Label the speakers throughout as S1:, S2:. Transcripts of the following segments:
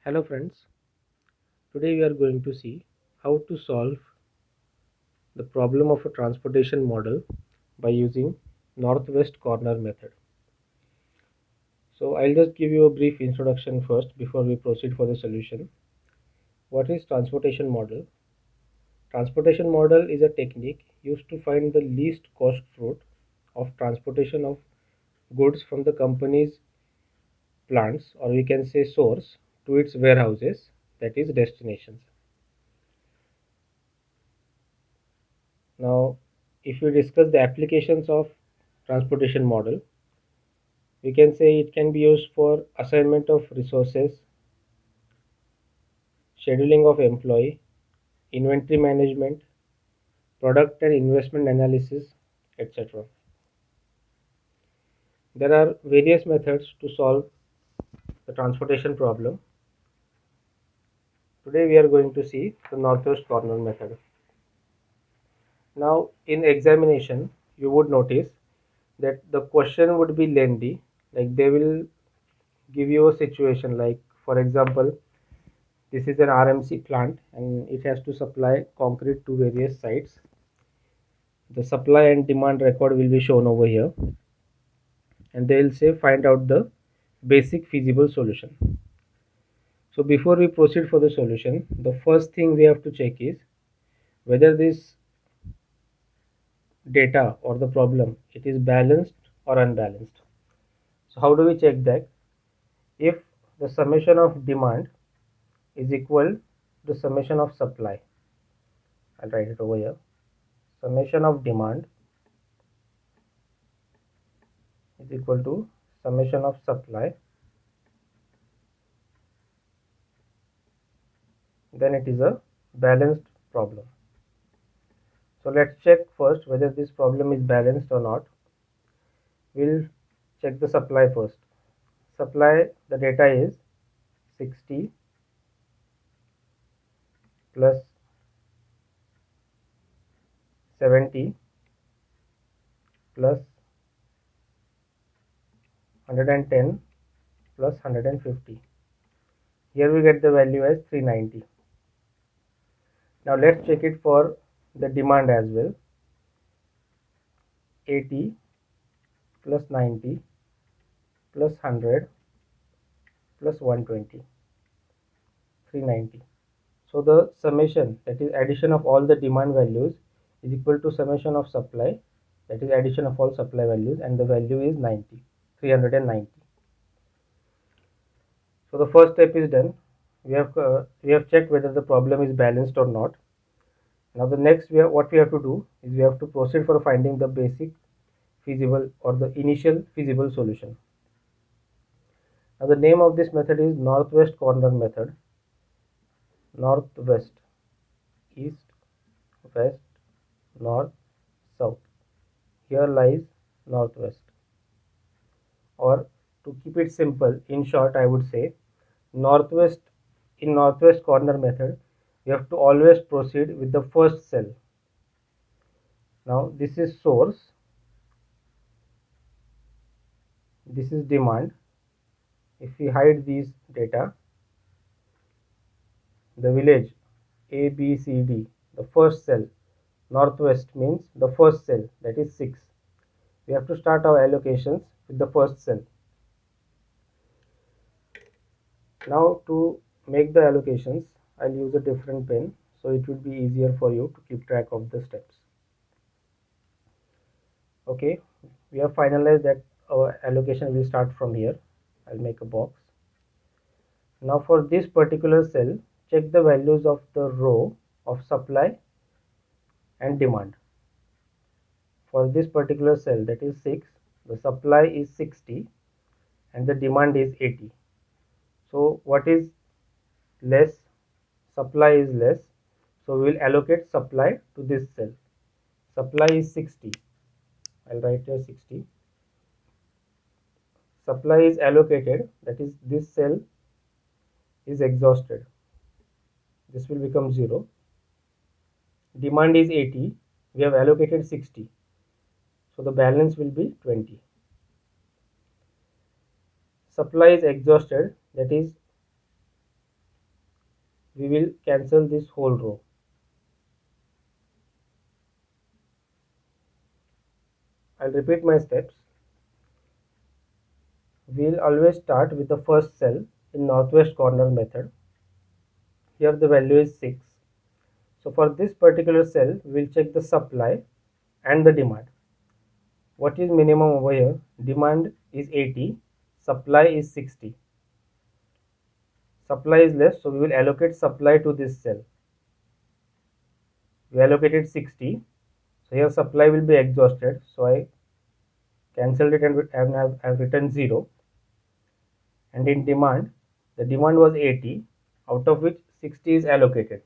S1: Hello friends, today we are going to see how to solve the problem of a transportation model by using northwest corner method. So I'll just give you a brief introduction first before we proceed for the solution. What is transportation model? Transportation model is a technique used to find the least cost route of transportation of goods from the company's plants, or we can say source, to its warehouses, that is destinations. Now, if we discuss the applications of transportation model, we can say it can be used for assignment of resources, scheduling of employee, inventory management, product and investment analysis, etc. There are various methods to solve the transportation problem. Today we are going to see the northwest corner method. Now in examination, you would notice that the question would be lengthy, like they will give you a situation like, for example, this is an RMC plant and it has to supply concrete to various sites. The supply and demand record will be shown over here, and they will say find out the basic feasible solution. So before we proceed for the solution, the first thing we have to check is whether this data or the problem it is balanced or unbalanced. So how do we check that? If the summation of demand is equal to the summation of supply, I'll write it over here. Summation of demand is equal to summation of supply, then it is a balanced problem. So let's check first whether this problem is balanced or not. We'll check the supply first. Supply, the data is 60 plus 70 plus 110 plus 150. Here we get the value as 390. Now let's check it for the demand as well. 80 plus 90 plus 100 plus 120, 390. So the summation, that is addition of all the demand values, is equal to summation of supply, that is addition of all supply values, and the value is 90, 390. So the first step is done. We have checked whether the problem is balanced or not. Now the next what we have to do is we have to proceed for finding the basic feasible or the initial feasible solution. Now the name of this method is northwest corner method. Northwest, east, west, north, south. Here lies northwest. Or to keep it simple, in short, I would say northwest, in northwest corner method, you have to always proceed with the first cell. Now this is source, this is demand. If we hide these data, the village A, B, C, D, the first cell, northwest means the first cell, that is 6. We have to start our allocations with the first cell. Now to make the allocations, I'll use a different pen so it will be easier for you to keep track of the steps. Okay, we have finalized that our allocation will start from here. I'll make a box. Now for this particular cell, check the values of the row of supply and demand. For this particular cell, that is 6, the supply is 60 and the demand is 80. So what is less? Supply is less, so we will allocate supply to this cell. Supply is 60. I'll write here 60. Supply is allocated, that is this cell is exhausted. This will become 0. Demand is 80. We have allocated 60. So the balance will be 20. Supply is exhausted, that is we will cancel this whole row. I'll repeat my steps. We'll always start with the first cell in northwest corner method. Here the value is 6. So for this particular cell, we'll check the supply and the demand. What is minimum over here? Demand is 80, supply is 60. Supply is less, so we will allocate supply to this cell. We allocated 60, so here supply will be exhausted, so I cancelled it and have written 0. And in demand, the demand was 80, out of which 60 is allocated.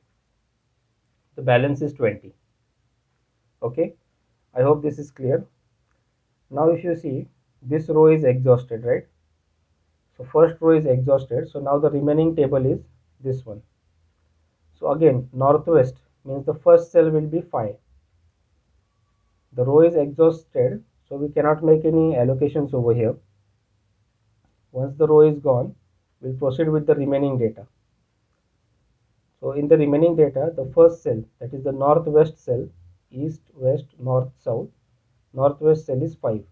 S1: The balance is 20. Okay, I hope this is clear. Now if you see, this row is exhausted, right? So first row is exhausted, so now the remaining table is this one. So again, northwest means the first cell will be 5. The row is exhausted, so we cannot make any allocations over here. Once the row is gone, we'll proceed with the remaining data. So in the remaining data, the first cell, that is the northwest cell, east, west, north, south, northwest cell is 5.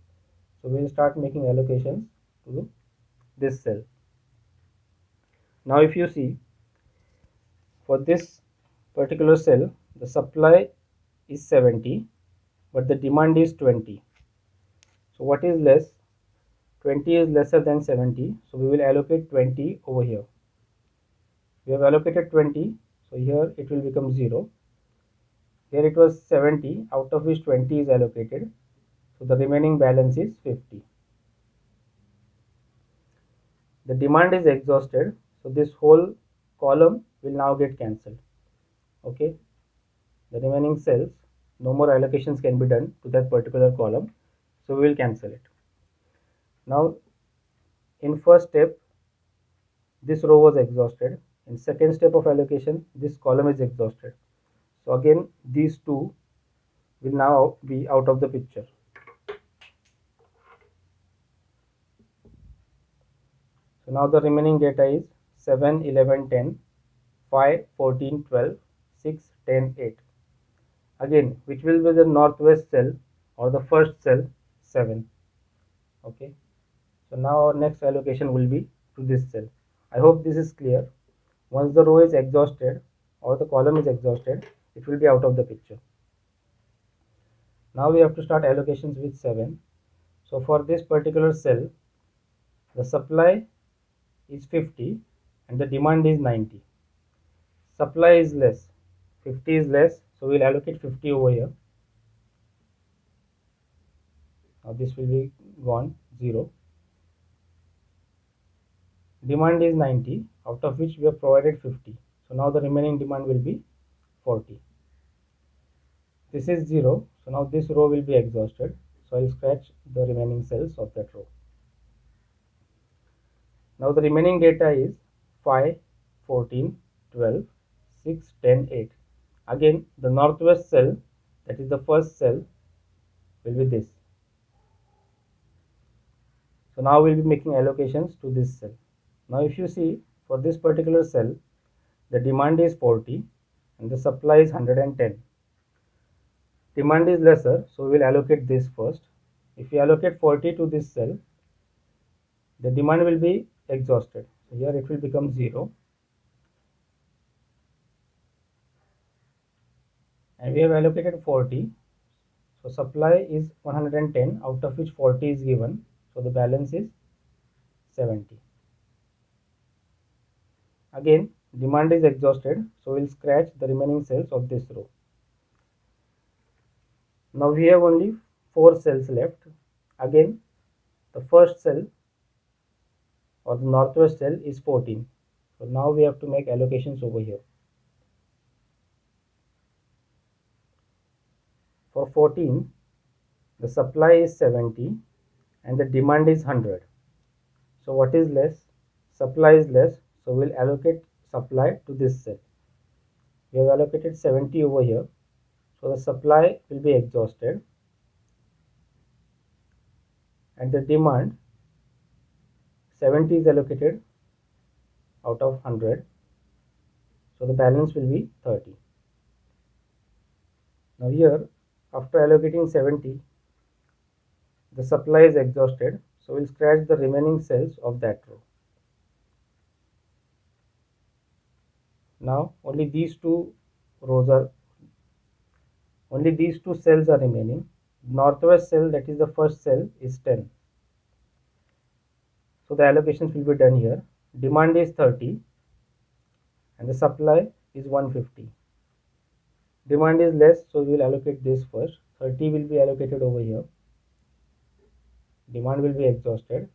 S1: So we'll start making allocations to this cell. Now if you see, for this particular cell, the supply is 70, but the demand is 20. So what is less? 20 is lesser than 70, so we will allocate 20 over here. We have allocated 20, so here it will become 0. Here it was 70, out of which 20 is allocated, so the remaining balance is 50. The demand is exhausted, so this whole column will now get cancelled. Okay, the remaining cells, no more allocations can be done to that particular column, so we will cancel it. Now in first step, this row was exhausted. In second step of allocation, this column is exhausted. So again, these two will now be out of the picture. So now the remaining data is 7, 11, 10, 5, 14, 12, 6, 10, 8. Again, which will be the northwest cell or the first cell? 7. Okay. So now our next allocation will be to this cell. I hope this is clear. Once the row is exhausted or the column is exhausted, it will be out of the picture. Now we have to start allocations with 7. So for this particular cell, the supply is 50 and the demand is 90. Supply is less, 50 is less, so we'll allocate 50 over here. Now this will be gone, 0. Demand is 90, out of which we have provided 50. So now the remaining demand will be 40. This is 0, so now this row will be exhausted. So I'll scratch the remaining cells of that row. Now the remaining data is 5, 14, 12, 6, 10, 8. Again, the northwest cell, that is the first cell, will be this. So now we'll be making allocations to this cell. Now if you see, for this particular cell, the demand is 40 and the supply is 110. Demand is lesser, so we will allocate this first. If we allocate 40 to this cell, the demand will be exhausted. So here it will become 0. And we have allocated 40. So supply is 110, out of which 40 is given. So the balance is 70. Again, demand is exhausted, so we'll scratch the remaining cells of this row. Now we have only 4 cells left. Again, the first cell or the northwest cell is 14. So now we have to make allocations over here. For 14, the supply is 70 and the demand is 100. So what is less? Supply is less, so we'll allocate supply to this cell. We have allocated 70 over here, so the supply will be exhausted and the demand 70 is allocated out of 100, So the balance will be 30. Now here, after allocating 70, the supply is exhausted, so we'll scratch the remaining cells of that row. Now only these two cells are remaining. Northwest cell, that is the first cell, is 10. So the allocations will be done here. Demand is 30 and the supply is 150. Demand is less, so we will allocate this first. 30 will be allocated over here. Demand will be exhausted,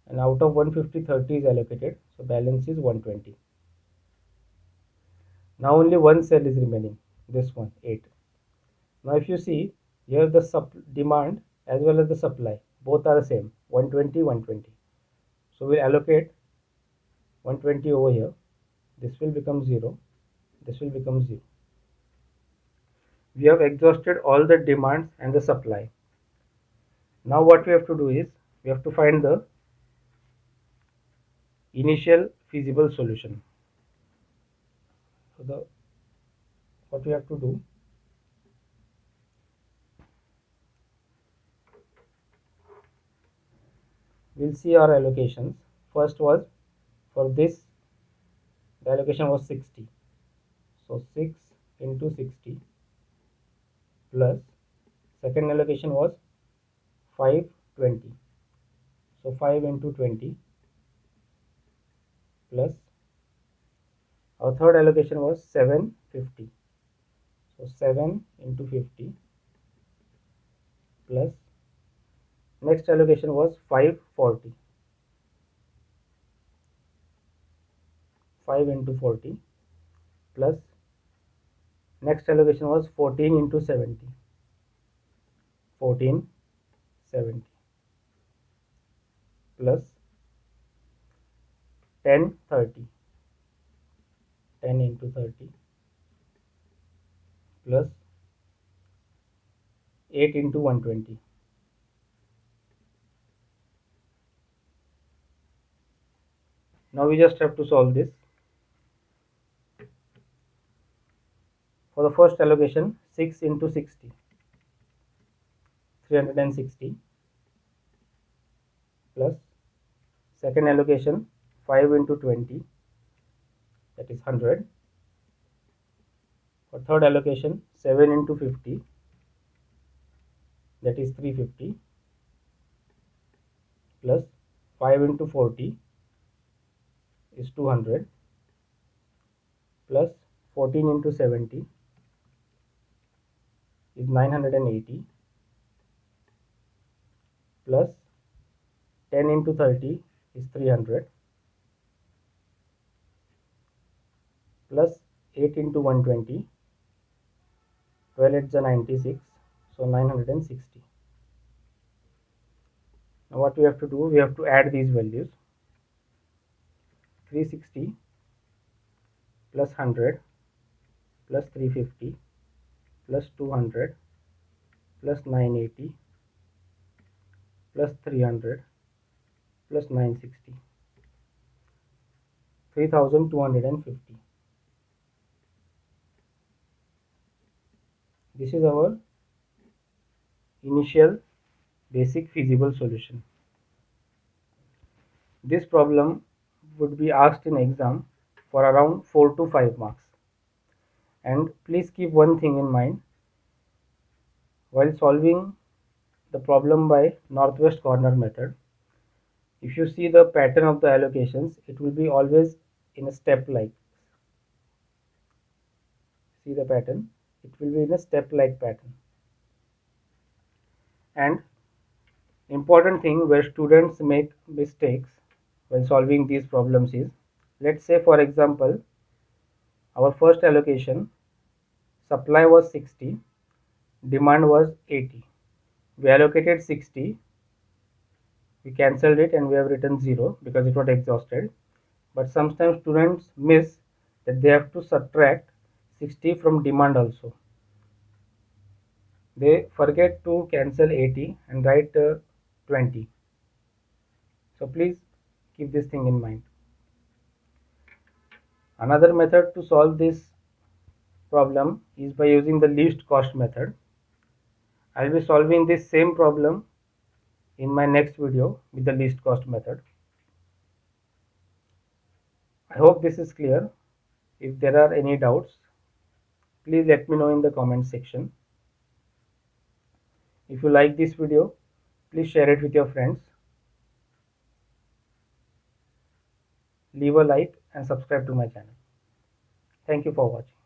S1: and out of 150, 30 is allocated, so balance is 120. Now only one cell is remaining, this one, 8. Now if you see here, the demand as well as the supply both are the same, 120, 120. So we'll allocate 120 over here. This will become 0, this will become 0. We have exhausted all the demands and the supply. Now what we have to do is, we have to find the initial feasible solution. So what we have to do, we'll see our allocations. First was, for this, the allocation was 60. So 6 into 60 plus, second allocation was 520. So 5 into 20 plus, our third allocation was 750. So 7 into 50 plus, next allocation was 540. 5 into 40 plus, next allocation was 14 into 70. 1470 plus 1030. 10 into 30 plus 8 into 120. Now we just have to solve this. For the first allocation, 6 into 60, 360 plus, second allocation 5 into 20, that is 100. For third allocation 7 into 50, that is 350 plus 5 into 40 is 200 plus 14 into 70 is 980 plus 10 into 30 is 300 plus 8 into 120, 12 8s are 96, so 960. Now what we have to do, we have to add these values. 360 plus 100 plus 350 plus 200 plus 980 plus 300 plus 960, 3250. This is our initial basic feasible solution. This problem would be asked in exam for around 4 to 5 marks. And please keep one thing in mind while solving the problem by northwest corner method. If you see the pattern of the allocations, it will be always in a step like. See the pattern, it will be in a step like pattern. And important thing where students make mistakes when solving these problems is, let's say for example, our first allocation, supply was 60, demand was 80. We allocated 60, we cancelled it and we have written 0 because it was exhausted. But sometimes students miss that they have to subtract 60 from demand also. They forget to cancel 80 and write 20. So please keep this thing in mind. Another method to solve this problem is by using the least cost method. I will be solving this same problem in my next video with the least cost method. I hope this is clear. If there are any doubts, please let me know in the comment section. If you like this video, please share it with your friends. Leave a like and subscribe to my channel. Thank you for watching.